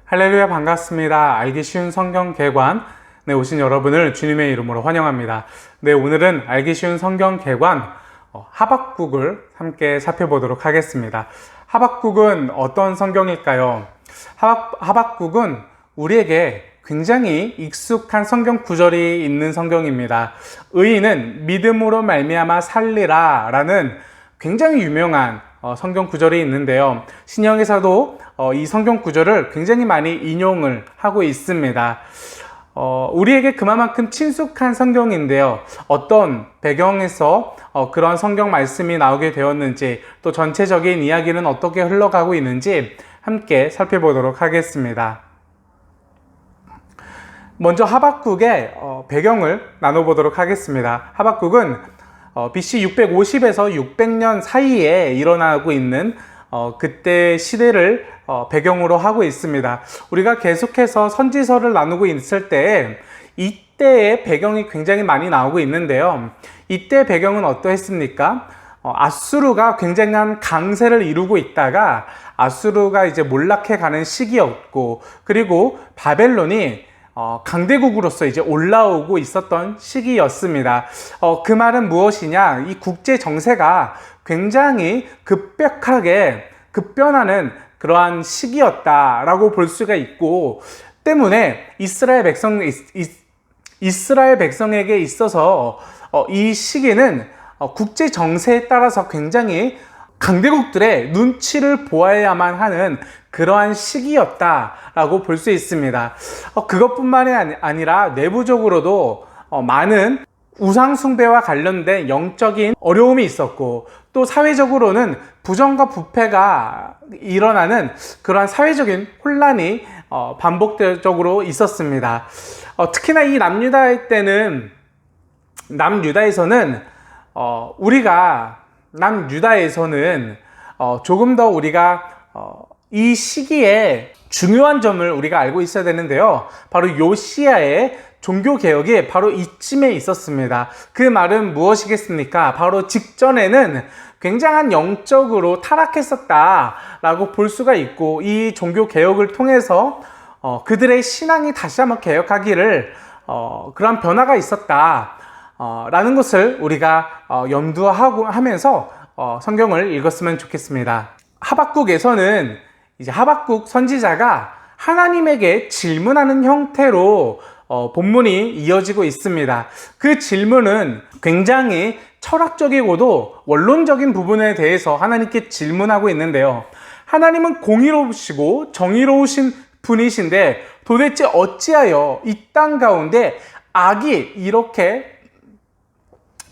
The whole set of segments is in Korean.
할렐루야, 반갑습니다. 알기 쉬운 성경 개관 오신 여러분을 주님의 이름으로 환영합니다. 오늘은 알기 쉬운 성경 개관 하박국을 함께 살펴보도록 하겠습니다. 하박국은 어떤 성경일까요? 하박국은 우리에게 굉장히 익숙한 성경 구절이 있는 성경입니다. 의인은 믿음으로 말미암아 살리라 라는 굉장히 유명한 성경 구절이 있는데요. 신약에서도 이 성경 구절을 굉장히 많이 인용을 하고 있습니다. 우리에게 그만큼 친숙한 성경인데요. 어떤 배경에서 그런 성경 말씀이 나오게 되었는지, 또 전체적인 이야기는 어떻게 흘러가고 있는지 함께 살펴보도록 하겠습니다. 먼저 하박국의 배경을 나눠보도록 하겠습니다. 하박국은 BC 650에서 600년 사이에 일어나고 있는 그때 시대를 배경으로 하고 있습니다. 우리가 계속해서 선지서를 나누고 있을 때 이때의 배경이 굉장히 많이 나오고 있는데요. 이때 배경은 어떠했습니까? 아수르가 굉장한 강세를 이루고 있다가 아수르가 이제 몰락해 가는 시기였고, 그리고 바벨론이 강대국으로서 이제 올라오고 있었던 시기였습니다. 그 말은 무엇이냐? 이 국제 정세가 굉장히 급변하는 그러한 시기였다라고 볼 수가 있고, 때문에 이스라엘 백성에게 있어서 이 시기는 국제 정세에 따라서 굉장히 강대국들의 눈치를 보아야만 하는 그러한 시기였다라고 볼 수 있습니다. 그것뿐만이 아니라 내부적으로도 많은 우상숭배와 관련된 영적인 어려움이 있었고, 또 사회적으로는 부정과 부패가 일어나는 그러한 사회적인 혼란이 반복적으로 있었습니다. 특히나 이 남유다에서는 조금 더 우리가 이 시기에 중요한 점을 우리가 알고 있어야 되는데요. 바로 요시야의 종교개혁이 바로 이쯤에 있었습니다. 그 말은 무엇이겠습니까? 바로 직전에는 굉장한 영적으로 타락했었다라고 볼 수가 있고, 이 종교개혁을 통해서 그들의 신앙이 다시 한번 개혁하기를 그런 변화가 있었다 라는 것을 우리가 염두하면서 성경을 읽었으면 좋겠습니다. 하박국에서는 이제 하박국 선지자가 하나님에게 질문하는 형태로 본문이 이어지고 있습니다. 그 질문은 굉장히 철학적이고도 원론적인 부분에 대해서 하나님께 질문하고 있는데요. 하나님은 공의로우시고 정의로우신 분이신데 도대체 어찌하여 이 땅 가운데 악이 이렇게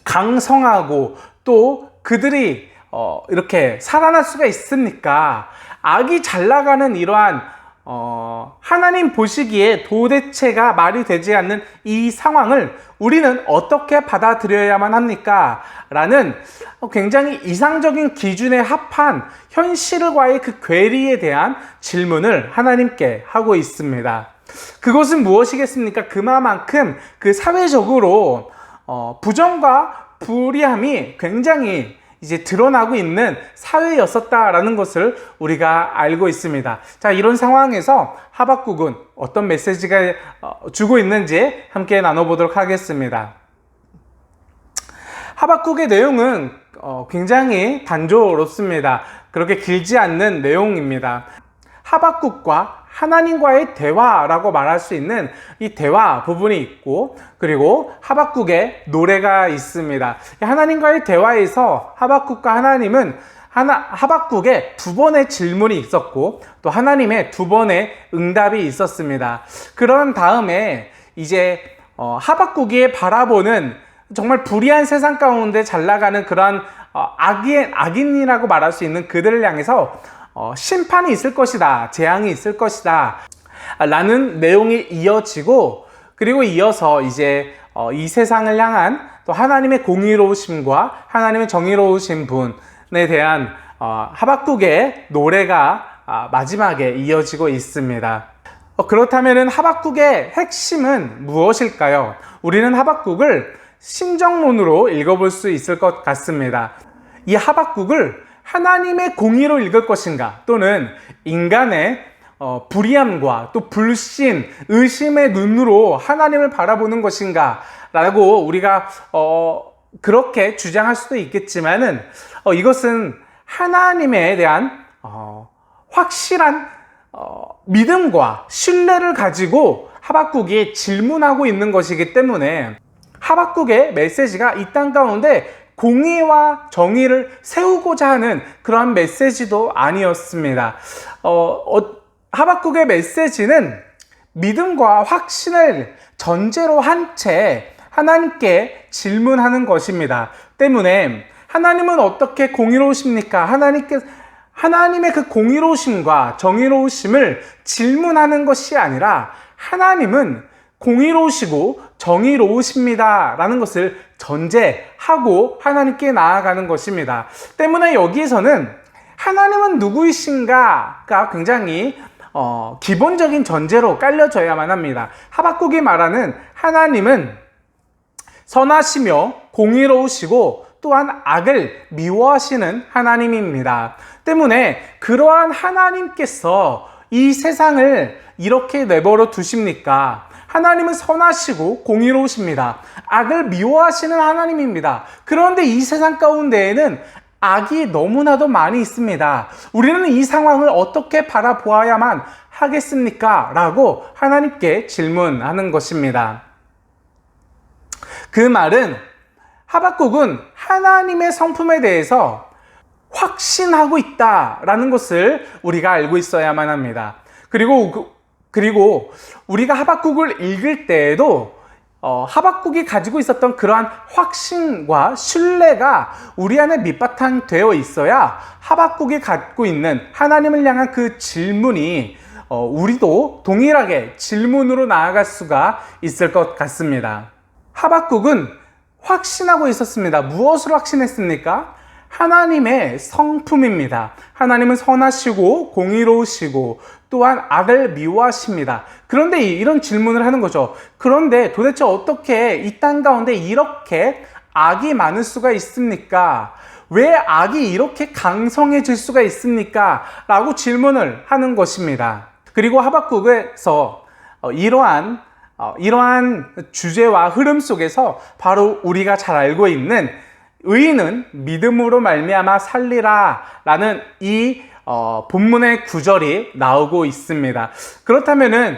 강성하고 또 그들이 이렇게 살아날 수가 있습니까? 악이 잘 나가는 이러한 하나님 보시기에 도대체가 말이 되지 않는 이 상황을 우리는 어떻게 받아들여야만 합니까? 라는 굉장히 이상적인 기준에 합한 현실과의 그 괴리에 대한 질문을 하나님께 하고 있습니다. 그것은 무엇이겠습니까? 그만큼 그 사회적으로 부정과 불의함이 굉장히 이제 드러나고 있는 사회였었다라는 것을 우리가 알고 있습니다. 자, 이런 상황에서 하박국은 어떤 메시지가 주고 있는지 함께 나눠보도록 하겠습니다. 하박국의 내용은 굉장히 단조롭습니다. 그렇게 길지 않는 내용입니다. 하박국과 하나님과의 대화라고 말할 수 있는 이 대화 부분이 있고, 그리고 하박국의 노래가 있습니다. 하나님과의 대화에서 하박국과 하나님은 하박국에 두 번의 질문이 있었고, 또 하나님의 두 번의 응답이 있었습니다. 그런 다음에 이제 하박국이 바라보는 정말 불의한 세상 가운데 잘 나가는 그런 악인이라고 말할 수 있는 그들을 향해서 심판이 있을 것이다, 재앙이 있을 것이다 라는 내용이 이어지고, 그리고 이어서 이제 이 세상을 향한 또 하나님의 공의로우심과 하나님의 정의로우신 분에 대한 하박국의 노래가 마지막에 이어지고 있습니다. 그렇다면 하박국의 핵심은 무엇일까요? 우리는 하박국을 신정론으로 읽어볼 수 있을 것 같습니다. 이 하박국을 하나님의 공의로 읽을 것인가, 또는 인간의 불의함과 또 불신, 의심의 눈으로 하나님을 바라보는 것인가 라고 우리가 그렇게 주장할 수도 있겠지만은 이것은 하나님에 대한 확실한 믿음과 신뢰를 가지고 하박국이 질문하고 있는 것이기 때문에 하박국의 메시지가 이 땅 가운데 공의와 정의를 세우고자 하는 그러한 메시지도 아니었습니다. 하박국의 메시지는 믿음과 확신을 전제로 한 채 하나님께 질문하는 것입니다. 때문에 하나님은 어떻게 공의로우십니까? 하나님의 그 공의로우심과 정의로우심을 질문하는 것이 아니라 하나님은 공의로우시고 정의로우십니다 라는 것을 전제하고 하나님께 나아가는 것입니다. 때문에 여기에서는 하나님은 누구이신가가 굉장히 기본적인 전제로 깔려져야만 합니다. 하박국이 말하는 하나님은 선하시며 공의로우시고 또한 악을 미워하시는 하나님입니다. 때문에 그러한 하나님께서 이 세상을 이렇게 내버려 두십니까? 하나님은 선하시고 공의로우십니다. 악을 미워하시는 하나님입니다. 그런데 이 세상 가운데에는 악이 너무나도 많이 있습니다. 우리는 이 상황을 어떻게 바라보아야만 하겠습니까? 라고 하나님께 질문하는 것입니다. 그 말은 하박국은 하나님의 성품에 대해서 확신하고 있다라는 것을 우리가 알고 있어야만 합니다. 그리고 우리가 하박국을 읽을 때에도 하박국이 가지고 있었던 그러한 확신과 신뢰가 우리 안에 밑바탕 되어 있어야 하박국이 갖고 있는 하나님을 향한 그 질문이 우리도 동일하게 질문으로 나아갈 수가 있을 것 같습니다. 하박국은 확신하고 있었습니다. 무엇으로 확신했습니까? 하나님의 성품입니다. 하나님은 선하시고 공의로우시고 또한 악을 미워하십니다. 그런데 이런 질문을 하는 거죠. 그런데 도대체 어떻게 이 땅 가운데 이렇게 악이 많을 수가 있습니까? 왜 악이 이렇게 강성해질 수가 있습니까? 라고 질문을 하는 것입니다. 그리고 하박국에서 이러한 주제와 흐름 속에서 바로 우리가 잘 알고 있는 의인은 믿음으로 말미암아 살리라 라는 이 본문의 구절이 나오고 있습니다. 그렇다면은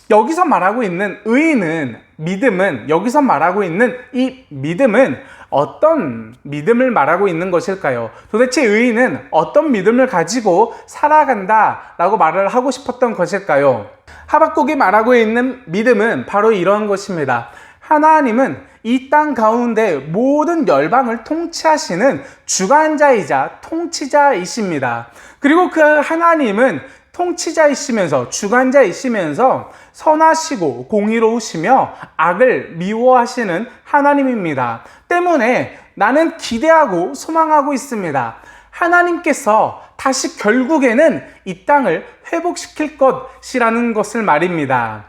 여기서 말하고 있는 의인은 여기서 말하고 있는 이 믿음은 어떤 믿음을 말하고 있는 것일까요? 도대체 의인은 어떤 믿음을 가지고 살아간다 라고 말을 하고 싶었던 것일까요? 하박국이 말하고 있는 믿음은 바로 이러한 것입니다. 하나님은 이 땅 가운데 모든 열방을 통치하시는 주관자이자 통치자이십니다. 그리고 그 하나님은 통치자이시면서 주관자이시면서 선하시고 공의로우시며 악을 미워하시는 하나님입니다. 때문에 나는 기대하고 소망하고 있습니다. 하나님께서 다시 결국에는 이 땅을 회복시킬 것이라는 것을 말입니다.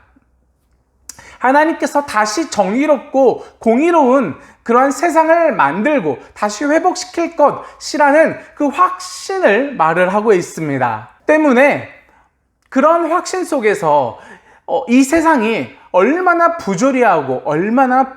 하나님께서 다시 정의롭고 공의로운 그러한 세상을 만들고 다시 회복시킬 것이라는 그 확신을 말을 하고 있습니다. 때문에 그런 확신 속에서 이 세상이 얼마나 부조리하고 얼마나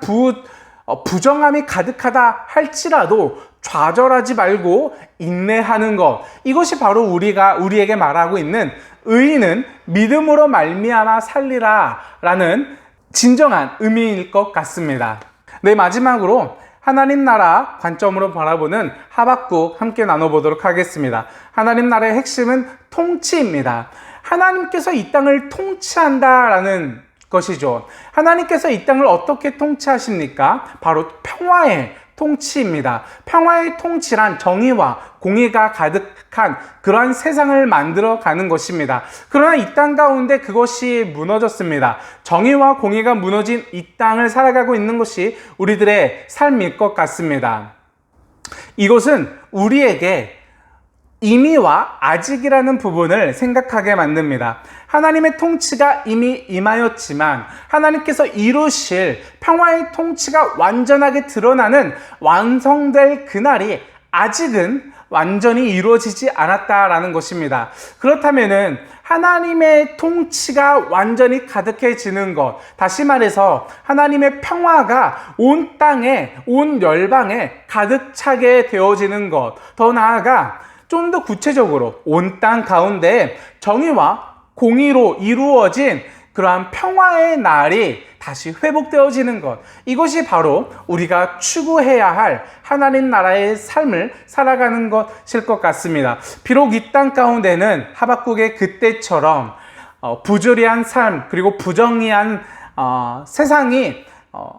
부정함이 가득하다 할지라도 좌절하지 말고 인내하는 것, 이것이 바로 우리에게 말하고 있는 의인은 믿음으로 말미암아 살리라 라는 진정한 의미일 것 같습니다. 네, 마지막으로 하나님 나라 관점으로 바라보는 하박국 함께 나눠보도록 하겠습니다. 하나님 나라의 핵심은 통치입니다. 하나님께서 이 땅을 통치한다라는 것이죠. 하나님께서 이 땅을 어떻게 통치하십니까? 바로 평화의 통치입니다. 평화의 통치란 정의와 공의가 가득한 그러한 세상을 만들어 가는 것입니다. 그러나 이 땅 가운데 그것이 무너졌습니다. 정의와 공의가 무너진 이 땅을 살아가고 있는 것이 우리들의 삶일 것 같습니다. 이것은 우리에게 이미와 아직이라는 부분을 생각하게 만듭니다. 하나님의 통치가 이미 임하였지만 하나님께서 이루실 평화의 통치가 완전하게 드러나는 완성될 그날이 아직은 완전히 이루어지지 않았다라는 것입니다. 그렇다면은 하나님의 통치가 완전히 가득해지는 것, 다시 말해서 하나님의 평화가 온 땅에, 온 열방에 가득 차게 되어지는 것, 더 나아가 좀 더 구체적으로 온 땅 가운데 정의와 공의로 이루어진 그러한 평화의 날이 다시 회복되어지는 것, 이것이 바로 우리가 추구해야 할 하나님 나라의 삶을 살아가는 것일 것 같습니다. 비록 이 땅 가운데는 하박국의 그때처럼 부조리한 삶, 그리고 부정의한 세상이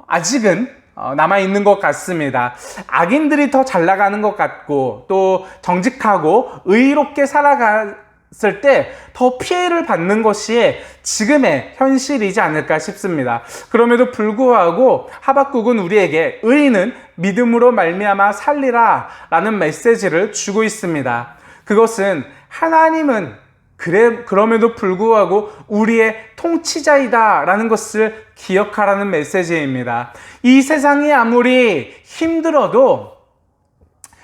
아직은 남아있는 것 같습니다. 악인들이 더 잘 나가는 것 같고, 또 정직하고 의롭게 살아갔을 때 더 피해를 받는 것이 지금의 현실이지 않을까 싶습니다. 그럼에도 불구하고 하박국은 우리에게 의인은 믿음으로 말미암아 살리라 라는 메시지를 주고 있습니다. 그것은 하나님은 그럼에도 불구하고 우리의 통치자이다 라는 것을 기억하라는 메시지입니다. 이 세상이 아무리 힘들어도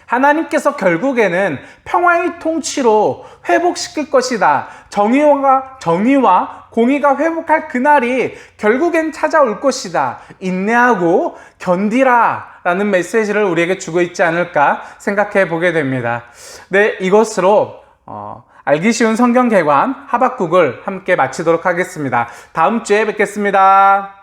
하나님께서 결국에는 평화의 통치로 회복시킬 것이다. 정의와 공의가 회복할 그날이 결국엔 찾아올 것이다. 인내하고 견디라 라는 메시지를 우리에게 주고 있지 않을까 생각해 보게 됩니다. 네, 이것으로 알기 쉬운 성경 개관 하박국을 함께 마치도록 하겠습니다. 다음 주에 뵙겠습니다.